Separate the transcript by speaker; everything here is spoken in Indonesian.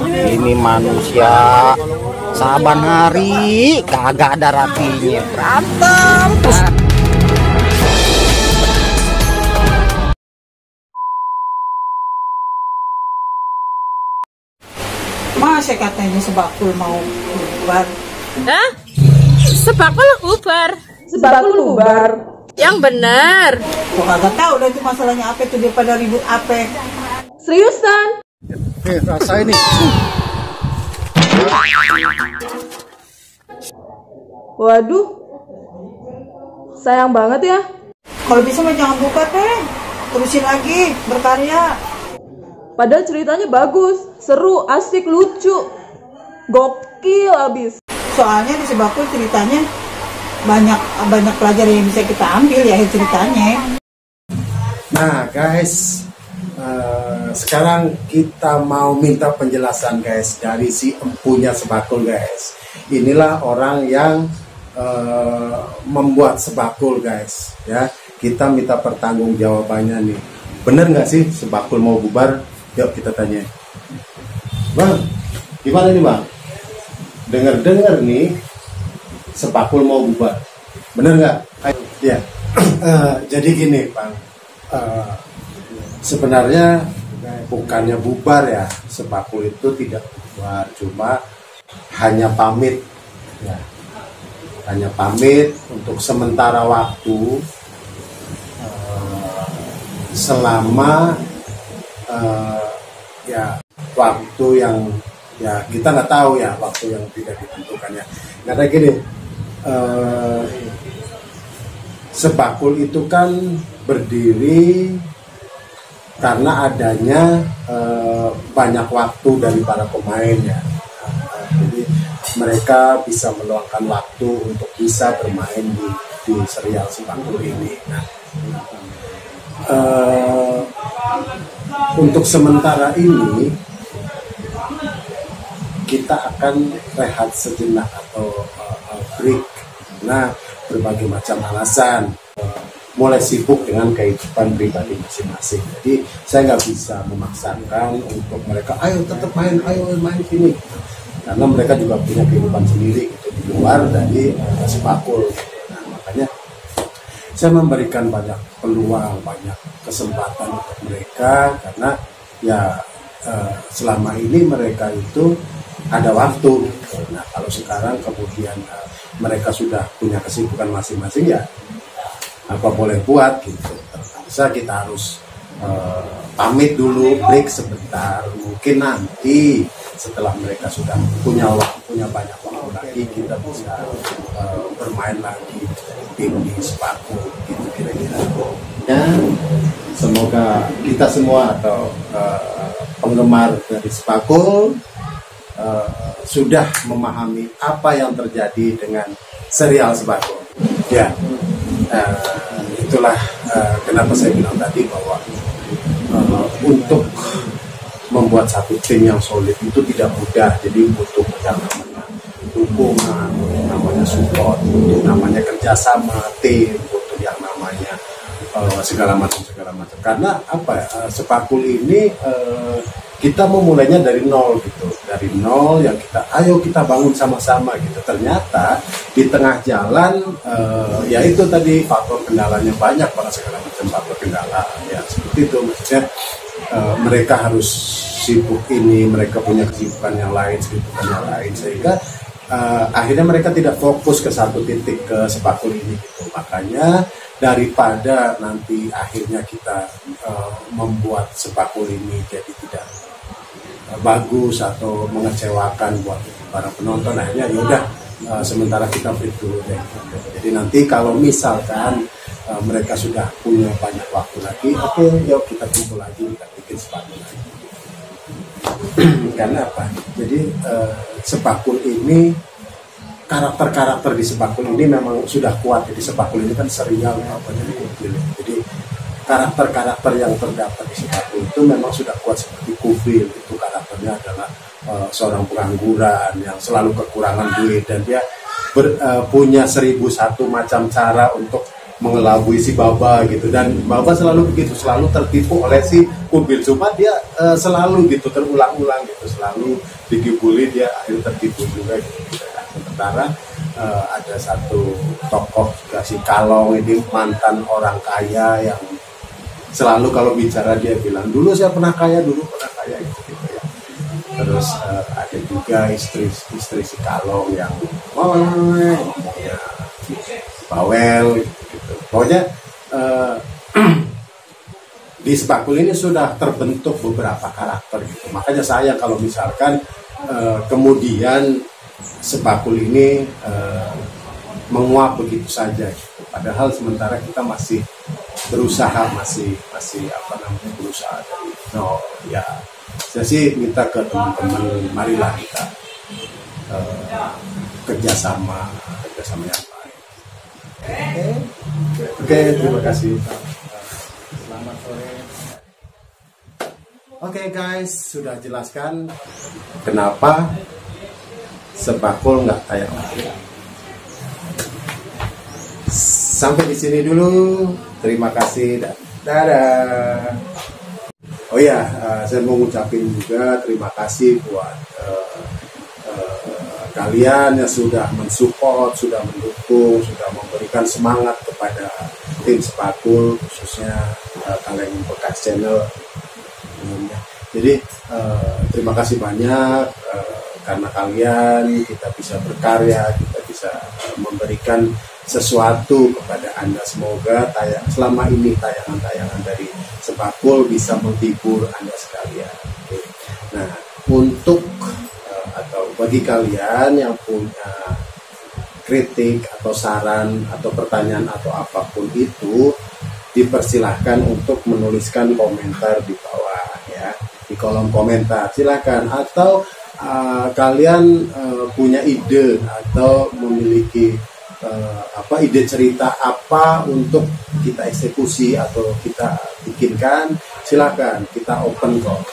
Speaker 1: Ini manusia saban hari kagak ada rapinya, berantem terus.
Speaker 2: Masa katanya sebakul mau bubar?
Speaker 3: Hah? Sebakul bubar?
Speaker 2: Sebakul bubar?
Speaker 3: Yang bener.
Speaker 2: Gua kagak tahu dah itu masalahnya apa itu dia pada ribut apa.
Speaker 3: Seriusan?
Speaker 1: Rasa ini.
Speaker 3: Waduh. Sayang banget ya.
Speaker 2: Kalau bisa mah jangan buka teh. Terusin lagi berkarya.
Speaker 3: Padahal ceritanya bagus, seru, asik, lucu. Gokil abis.
Speaker 2: Soalnya di sebakul ceritanya banyak pelajaran yang bisa kita ambil ya ceritanya.
Speaker 4: Nah guys, sekarang kita mau minta penjelasan guys dari si empunya sebakul guys. Inilah orang yang membuat sebakul guys ya. Kita minta pertanggungjawabannya nih. Bener nggak sih sebakul mau bubar? Yuk kita tanya. Bang, gimana nih bang? Dengar-dengar nih sebakul mau bubar. Bener nggak? Ya. Jadi gini bang. Sebenarnya bukannya bubar ya, sebakul itu tidak bubar, cuma hanya pamit ya, hanya pamit untuk sementara waktu selama ya waktu yang ya kita nggak tahu ya, waktu yang tidak ditentukan ya. Karena gini, sebakul itu kan berdiri karena adanya banyak waktu dari para pemain ya. Jadi mereka bisa meluangkan waktu untuk bisa bermain di serial sebakul ini. Nah, untuk sementara ini kita akan rehat sejenak atau break. Nah, berbagai macam alasan. Mulai sibuk dengan kehidupan pribadi masing-masing. Jadi saya nggak bisa memaksakan untuk mereka, ayo tetap main, ayo main sini. Karena mereka juga punya kehidupan sendiri gitu, di luar dari sebakul. Nah, makanya saya memberikan banyak peluang, banyak kesempatan untuk mereka karena ya selama ini mereka itu ada waktu. Gitu. Nah, kalau sekarang kemudian mereka sudah punya kesibukan masing-masing ya. Apa boleh buat gitu, terpaksa kita harus pamit dulu, break sebentar. Mungkin nanti setelah mereka sudah punya banyak waktu lagi, kita bisa bermain lagi di sebakul gitu kira-kira. Dan semoga kita semua atau penggemar dari sebakul sudah memahami apa yang terjadi dengan serial sebakul. Ya. Itulah kenapa saya bilang tadi bahwa untuk membuat satu tim yang solid itu tidak mudah. Jadi butuh yang namanya dukungan, butuh namanya support, butuh namanya kerjasama tim, butuh yang namanya segala macam. Karena apa? Sebakul ini kita memulainya dari nol gitu, dari nol yang ayo kita bangun sama-sama gitu. Ternyata di tengah jalan ya itu tadi faktor kendalanya banyak banget, segala macam faktor kendala ya seperti itu. Maksudnya mereka harus sibuk ini, mereka punya kesibukan yang lain, sehingga akhirnya mereka tidak fokus ke satu titik ke sebakul ini gitu. Makanya daripada nanti akhirnya kita membuat sebakul ini jadi tidak bagus atau mengecewakan buat para penonton, akhirnya yaudah sementara kita break dulu deh. Jadi nanti kalau misalkan mereka sudah punya banyak waktu lagi, oke, yuk kita kumpul lagi, kita bikin sebakul lagi. Karena apa? Jadi sebakul ini, karakter-karakter di sebakul ini memang sudah kuat. Jadi sebakul ini kan serial apa jadi karakter-karakter yang terdapat di sebakul itu memang sudah kuat, seperti Kufil itu karakternya adalah seorang pengangguran yang selalu kekurangan duit dan dia punya 1001 macam cara untuk mengelabui si Baba gitu, dan Baba selalu begitu, selalu tertipu oleh si Ubil. Cuma dia selalu gitu terulang-ulang gitu, selalu dikibuli, dia akhirnya tertipu juga gitu. Sementara ada satu tokoh juga si Kalong ini, mantan orang kaya yang selalu kalau bicara dia bilang dulu saya pernah kaya gitu ya. Terus ada juga istri si Kalong yang ngomongnya bawel gitu. Pokoknya di Sepakul ini sudah terbentuk beberapa karakter gitu. Makanya saya kalau misalkan kemudian Sepakul ini menguap begitu saja gitu. Padahal sementara kita masih berusaha, masih berusaha dari nol ya. Saya sih minta ke teman-teman, marilah kita kerjasama yang baik. Oke, terima kasih. Selamat sore. Oke guys, sudah jelaskan kenapa Sepakul nggak tayang lagi. Sampai di sini dulu. Terima kasih dan dadah. Oh ya, saya mau ngucapin juga terima kasih buat kalian yang sudah mensupport, sudah mendukung, sudah memberikan semangat kepada tim Sepakul, khususnya kalian bekas channel. Jadi terima kasih banyak, karena kalian kita bisa berkarya, kita bisa memberikan sesuatu kepada Anda. Semoga selama ini tayangan-tayangan dari Sepakul bisa menghibur Anda sekalian. Oke. Nah, untuk atau bagi kalian yang punya kritik atau saran atau pertanyaan atau apapun itu, dipersilahkan untuk menuliskan komentar di bawah ya, di kolom komentar silakan. Atau kalian punya ide atau memiliki ide cerita apa untuk kita eksekusi atau kita bikinkan, silakan, kita open kok.